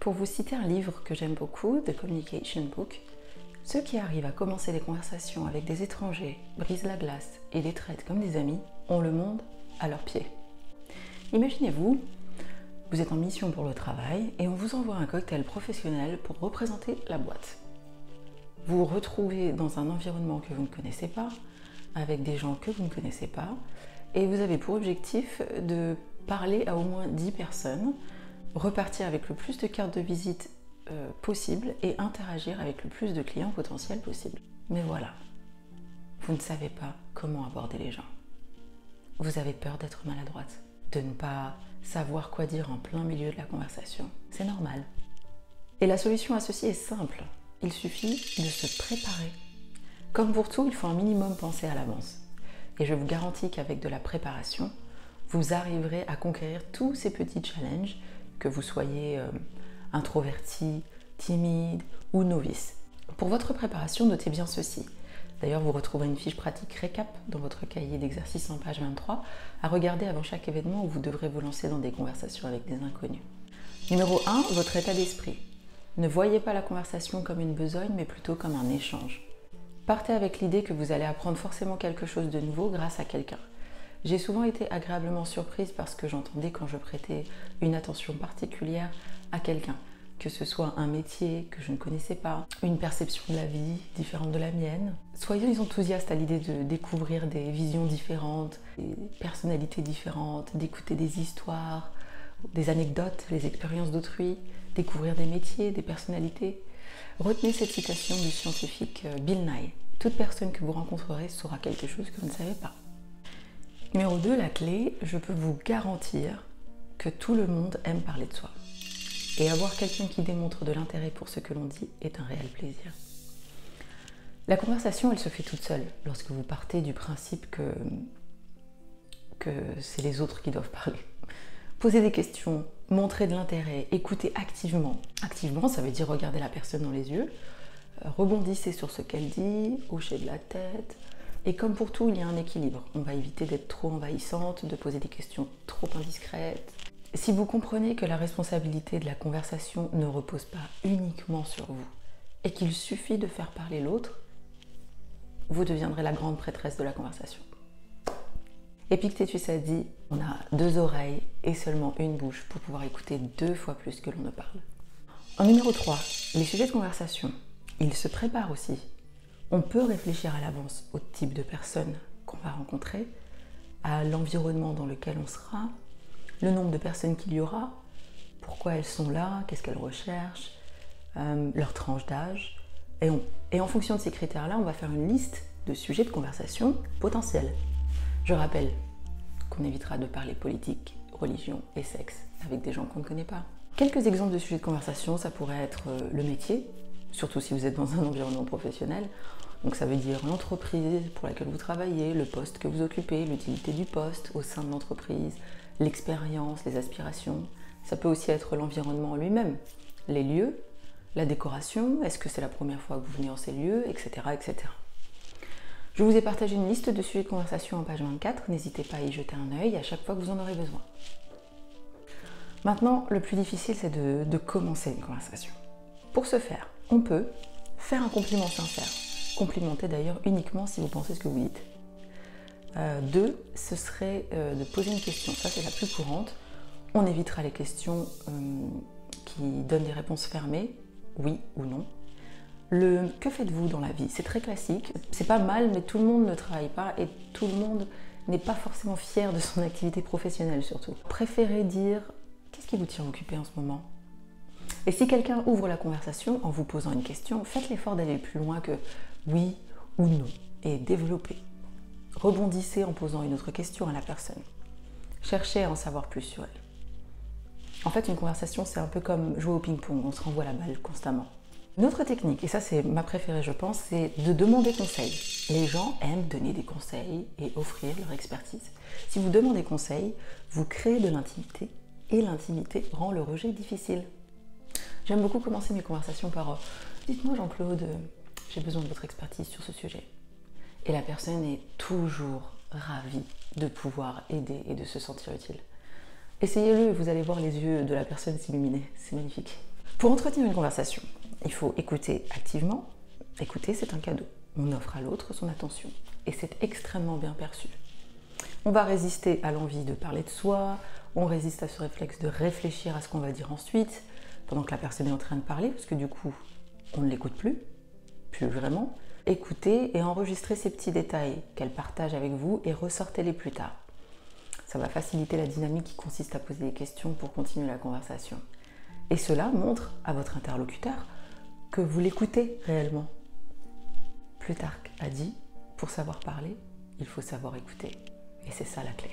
Pour vous citer un livre que j'aime beaucoup, The Communication Book, ceux qui arrivent à commencer des conversations avec des étrangers, brisent la glace et les traitent comme des amis, ont le monde à leurs pieds. Imaginez-vous, vous êtes en mission pour le travail et on vous envoie un cocktail professionnel pour représenter la boîte. Vous vous retrouvez dans un environnement que vous ne connaissez pas, avec des gens que vous ne connaissez pas, et vous avez pour objectif de parler à au moins 10 personnes, repartir avec le plus de cartes de visite possible et interagir avec le plus de clients potentiels possible. Mais voilà, vous ne savez pas comment aborder les gens. Vous avez peur d'être maladroite, de ne pas savoir quoi dire en plein milieu de la conversation. C'est normal. Et la solution à ceci est simple. Il suffit de se préparer. Comme pour tout, il faut un minimum penser à l'avance. Et je vous garantis qu'avec de la préparation, vous arriverez à conquérir tous ces petits challenges, que vous soyez introverti, timide ou novice. Pour votre préparation, notez bien ceci. D'ailleurs, vous retrouverez une fiche pratique récap dans votre cahier d'exercice en page 23 à regarder avant chaque événement où vous devrez vous lancer dans des conversations avec des inconnus. Numéro 1, votre état d'esprit. Ne voyez pas la conversation comme une besogne, mais plutôt comme un échange. Partez avec l'idée que vous allez apprendre forcément quelque chose de nouveau grâce à quelqu'un. J'ai souvent été agréablement surprise parce que j'entendais quand je prêtais une attention particulière à quelqu'un, que ce soit un métier que je ne connaissais pas, une perception de la vie différente de la mienne. Soyez enthousiastes à l'idée de découvrir des visions différentes, des personnalités différentes, d'écouter des histoires, des anecdotes, les expériences d'autrui, découvrir des métiers, des personnalités. Retenez cette citation du scientifique Bill Nye. Toute personne que vous rencontrerez saura quelque chose que vous ne savez pas. Numéro 2, la clé, je peux vous garantir que tout le monde aime parler de soi. Et avoir quelqu'un qui démontre de l'intérêt pour ce que l'on dit est un réel plaisir. La conversation, elle se fait toute seule lorsque vous partez du principe que c'est les autres qui doivent parler. Posez des questions, montrez de l'intérêt, écoutez activement. Activement, ça veut dire regarder la personne dans les yeux, rebondissez sur ce qu'elle dit, hochez de la tête. Et comme pour tout, il y a un équilibre. On va éviter d'être trop envahissante, de poser des questions trop indiscrètes. Si vous comprenez que la responsabilité de la conversation ne repose pas uniquement sur vous et qu'il suffit de faire parler l'autre, vous deviendrez la grande prêtresse de la conversation. Épictétus a dit « On a 2 oreilles et seulement une bouche pour pouvoir écouter 2 fois plus que l'on ne parle ». En numéro 3, les sujets de conversation, ils se préparent aussi. On peut réfléchir à l'avance au type de personnes qu'on va rencontrer, à l'environnement dans lequel on sera, le nombre de personnes qu'il y aura, pourquoi elles sont là, qu'est-ce qu'elles recherchent, leur tranche d'âge. Et en fonction de ces critères-là, on va faire une liste de sujets de conversation potentiels. Je rappelle qu'on évitera de parler politique, religion et sexe avec des gens qu'on ne connaît pas. Quelques exemples de sujets de conversation, ça pourrait être le métier, surtout si vous êtes dans un environnement professionnel. Donc ça veut dire l'entreprise pour laquelle vous travaillez, le poste que vous occupez, l'utilité du poste au sein de l'entreprise, l'expérience, les aspirations. Ça peut aussi être l'environnement lui-même, les lieux, la décoration, est-ce que c'est la première fois que vous venez en ces lieux, etc., etc. Je vous ai partagé une liste de sujets de conversation en page 24, n'hésitez pas à y jeter un œil à chaque fois que vous en aurez besoin. Maintenant, le plus difficile, c'est de commencer une conversation. Pour ce faire, on peut faire un compliment sincère. Complimentez d'ailleurs uniquement si vous pensez ce que vous dites. 2, ce serait de poser une question. Ça, c'est la plus courante. On évitera les questions qui donnent des réponses fermées, oui ou non. Le « que faites-vous dans la vie ?» c'est très classique. C'est pas mal, mais tout le monde ne travaille pas et tout le monde n'est pas forcément fier de son activité professionnelle surtout. Préférez dire « qu'est-ce qui vous tient occupé en ce moment ?» Et si quelqu'un ouvre la conversation en vous posant une question, faites l'effort d'aller plus loin que « oui » ou « non » et développez. Rebondissez en posant une autre question à la personne. Cherchez à en savoir plus sur elle. En fait, une conversation, c'est un peu comme jouer au ping-pong, on se renvoie la balle constamment. Une autre technique, et ça c'est ma préférée je pense, c'est de demander conseil. Les gens aiment donner des conseils et offrir leur expertise. Si vous demandez conseil, vous créez de l'intimité et l'intimité rend le rejet difficile. J'aime beaucoup commencer mes conversations par « Dites-moi Jean-Claude, j'ai besoin de votre expertise sur ce sujet. » Et la personne est toujours ravie de pouvoir aider et de se sentir utile. Essayez-le et vous allez voir les yeux de la personne s'illuminer, c'est magnifique. Pour entretenir une conversation, il faut écouter activement. Écouter, c'est un cadeau. On offre à l'autre son attention et c'est extrêmement bien perçu. On va résister à l'envie de parler de soi, on résiste à ce réflexe de réfléchir à ce qu'on va dire ensuite, pendant que la personne est en train de parler, parce que du coup, on ne l'écoute plus vraiment. Écoutez et enregistrez ces petits détails qu'elle partage avec vous et ressortez-les plus tard. Ça va faciliter la dynamique qui consiste à poser des questions pour continuer la conversation. Et cela montre à votre interlocuteur que vous l'écoutez réellement. Plutarque a dit, pour savoir parler, il faut savoir écouter. Et c'est ça la clé.